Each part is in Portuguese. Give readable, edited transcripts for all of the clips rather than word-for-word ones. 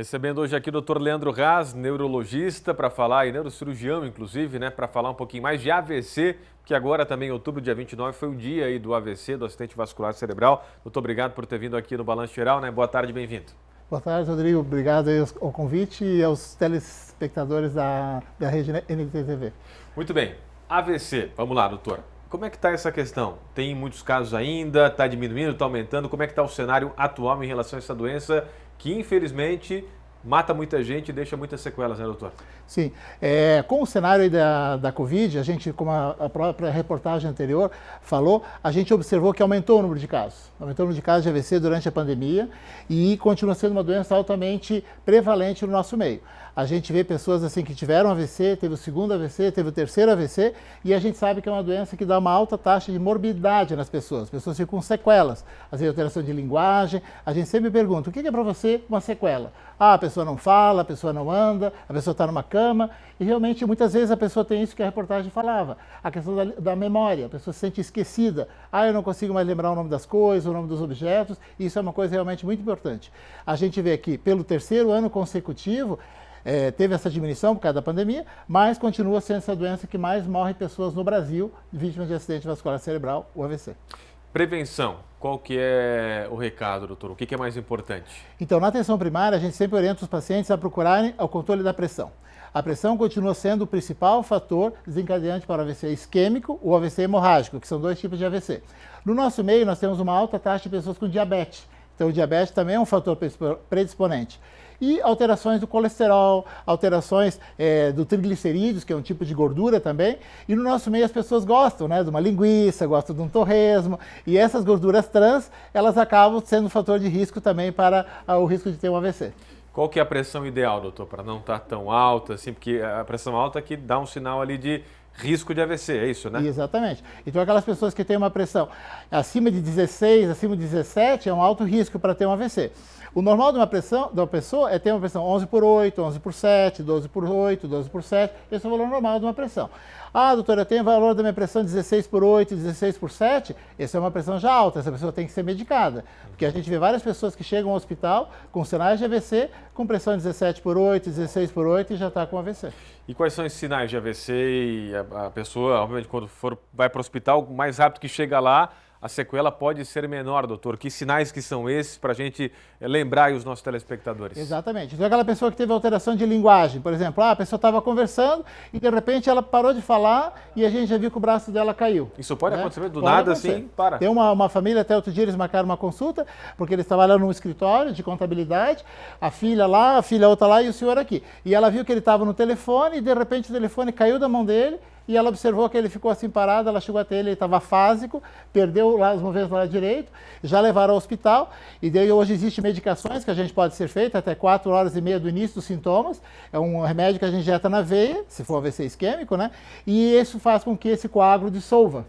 Recebendo hoje aqui o Dr. Leandro Raz, neurologista, para falar, e neurocirurgião inclusive, para falar um pouquinho mais de AVC, que agora também em outubro, dia 29, foi o dia aí do AVC, do acidente vascular cerebral. Doutor, obrigado por ter vindo aqui no Balanço Geral, Boa tarde, bem-vindo. Boa tarde, Rodrigo. Obrigado ao convite e aos telespectadores da rede NTTV. Muito bem. AVC, vamos lá, doutor. Como é que está essa questão? Tem muitos casos ainda? Está diminuindo? Está aumentando? Como é que está o cenário atual em relação a essa doença que, infelizmente, mata muita gente e deixa muitas sequelas, doutor? Sim. Com o cenário aí da Covid, a gente, como a própria reportagem anterior falou, a gente observou que aumentou o número de casos. Aumentou o número de casos de AVC durante a pandemia e continua sendo uma doença altamente prevalente no nosso meio. A gente vê pessoas assim que tiveram AVC, teve o segundo AVC, teve o terceiro AVC, e a gente sabe que é uma doença que dá uma alta taxa de morbidade nas pessoas. As pessoas ficam com sequelas, às vezes alteração de linguagem. A gente sempre pergunta, o que é para você uma sequela? A pessoa não fala, a pessoa não anda, a pessoa está numa cama, e realmente muitas vezes a pessoa tem isso que a reportagem falava, a questão da memória, a pessoa se sente esquecida. Eu não consigo mais lembrar o nome das coisas, o nome dos objetos, e isso é uma coisa realmente muito importante. A gente vê aqui, pelo terceiro ano consecutivo, teve essa diminuição por causa da pandemia, mas continua sendo essa doença que mais morre pessoas no Brasil, vítimas de acidente vascular cerebral, o AVC. Prevenção, qual que é o recado, doutor? O que é mais importante? Então, na atenção primária, a gente sempre orienta os pacientes a procurarem o controle da pressão. A pressão continua sendo o principal fator desencadeante para o AVC isquêmico ou AVC hemorrágico, que são dois tipos de AVC. No nosso meio, nós temos uma alta taxa de pessoas com diabetes. Então, o diabetes também é um fator predisponente. E alterações do colesterol, alterações do triglicerídeos, que é um tipo de gordura também. E no nosso meio as pessoas gostam, de uma linguiça, gostam de um torresmo. E essas gorduras trans, elas acabam sendo um fator de risco também para o risco de ter um AVC. Qual que é a pressão ideal, doutor, para não estar tão alta, assim, porque a pressão alta que dá um sinal ali de risco de AVC, é isso, né? Exatamente. Então aquelas pessoas que têm uma pressão acima de 16, acima de 17, é um alto risco para ter um AVC. O normal de uma pessoa é ter uma pressão 11 por 8, 11 por 7, 12 por 8, 12 por 7. Esse é o valor normal de uma pressão. Doutor, eu tenho o valor da minha pressão 16 por 8, 16 por 7. Essa é uma pressão já alta, essa pessoa tem que ser medicada. Porque a gente vê várias pessoas que chegam ao hospital com sinais de AVC, com pressão 17 por 8, 16 por 8 e já está com AVC. E quais são os sinais de AVC? E a pessoa, obviamente, quando vai para o hospital, o mais rápido que chega lá, a sequela pode ser menor, doutor. Que sinais que são esses para a gente lembrar aí os nossos telespectadores? Exatamente. Então, aquela pessoa que teve alteração de linguagem, por exemplo, a pessoa estava conversando e de repente ela parou de falar e a gente já viu que o braço dela caiu. Isso pode acontecer do nada assim? Para. Tem uma família, até outro dia eles marcaram uma consulta, porque eles trabalham num escritório de contabilidade, a filha lá, a filha outra lá e o senhor aqui. E ela viu que ele estava no telefone e de repente o telefone caiu da mão dele. E ela observou que ele ficou assim parado, ela chegou até ele estava afásico, perdeu lá os movimentos do lado direito, já levaram ao hospital, e daí hoje existem medicações que a gente pode ser feita até 4 horas e meia do início dos sintomas, é um remédio que a gente injeta na veia, se for AVC isquêmico, e isso faz com que esse coágulo dissolva,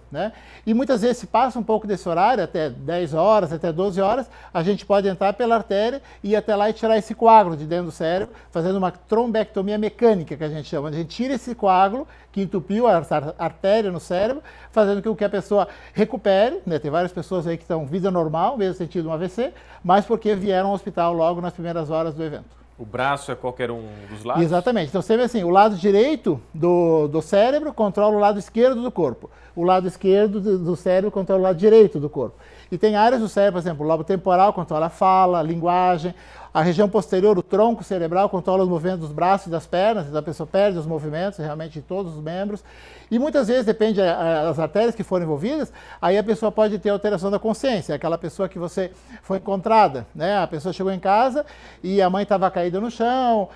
E muitas vezes se passa um pouco desse horário, até 10 horas, até 12 horas, a gente pode entrar pela artéria e ir até lá e tirar esse coágulo de dentro do cérebro, fazendo uma trombectomia mecânica, que a gente chama, a gente tira esse coágulo que entupiu a artéria no cérebro, fazendo com que a pessoa recupere, Tem várias pessoas aí que estão vida normal, mesmo sentido um AVC, mas porque vieram ao hospital logo nas primeiras horas do evento. O braço é qualquer um dos lados? Exatamente. Então você vê assim, o lado direito do cérebro controla o lado esquerdo do corpo. O lado esquerdo do cérebro controla o lado direito do corpo. E tem áreas do cérebro, por exemplo, o lobo temporal controla a fala, a linguagem. A região posterior, o tronco cerebral, controla os movimentos dos braços e das pernas, então a pessoa perde os movimentos realmente de todos os membros. E muitas vezes, depende das artérias que foram envolvidas, aí a pessoa pode ter alteração da consciência, aquela pessoa que você foi encontrada, A pessoa chegou em casa e a mãe estava caída no chão,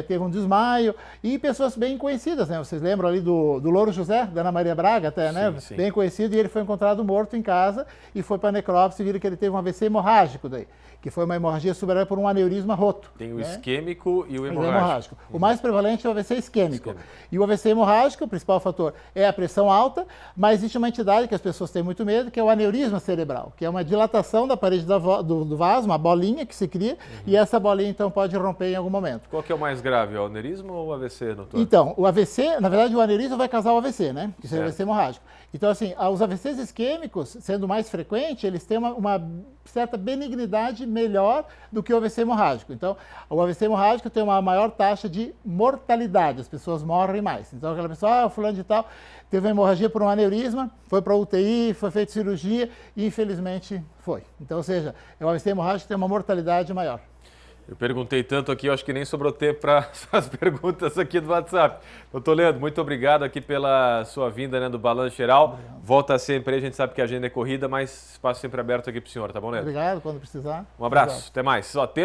teve um desmaio, e pessoas bem conhecidas, Vocês lembram ali do Louro José, da Ana Maria Braga até, Sim. Bem conhecido, e ele foi encontrado morto em casa e foi para a necrópsia e viram que ele teve um AVC hemorrágico daí, que foi uma hemorragia subaracnoide por um aneurisma roto. Tem o isquêmico e o hemorrágico. O mais prevalente é o AVC isquêmico. E o AVC hemorrágico, o principal fator é a pressão alta, mas existe uma entidade que as pessoas têm muito medo, que é o aneurisma cerebral, que é uma dilatação da parede do vaso, uma bolinha que se cria, e essa bolinha então pode romper em algum momento. Qual que é o mais grave, o aneurisma ou o AVC, doutor? Então, o AVC, na verdade o aneurisma vai causar o AVC, Que é o AVC hemorrágico. Então, assim, os AVCs isquêmicos, sendo mais frequentes, eles têm uma certa benignidade melhor do que o AVC hemorrágico. hemorrágico. Então, o AVC hemorrágico tem uma maior taxa de mortalidade, as pessoas morrem mais. Então, aquela pessoa, fulano de tal, teve uma hemorragia por um aneurisma, foi para a UTI, foi feita cirurgia e infelizmente foi. Então, ou seja, o AVC hemorrágico tem uma mortalidade maior. Eu perguntei tanto aqui, eu acho que nem sobrou tempo para as perguntas aqui do WhatsApp. Doutor Leandro, muito obrigado aqui pela sua vinda, né, do Balanço Geral. Volta sempre, a gente sabe que a agenda é corrida, mas espaço sempre aberto aqui para o senhor, tá bom, Leandro? Obrigado, quando precisar. Um abraço, até mais.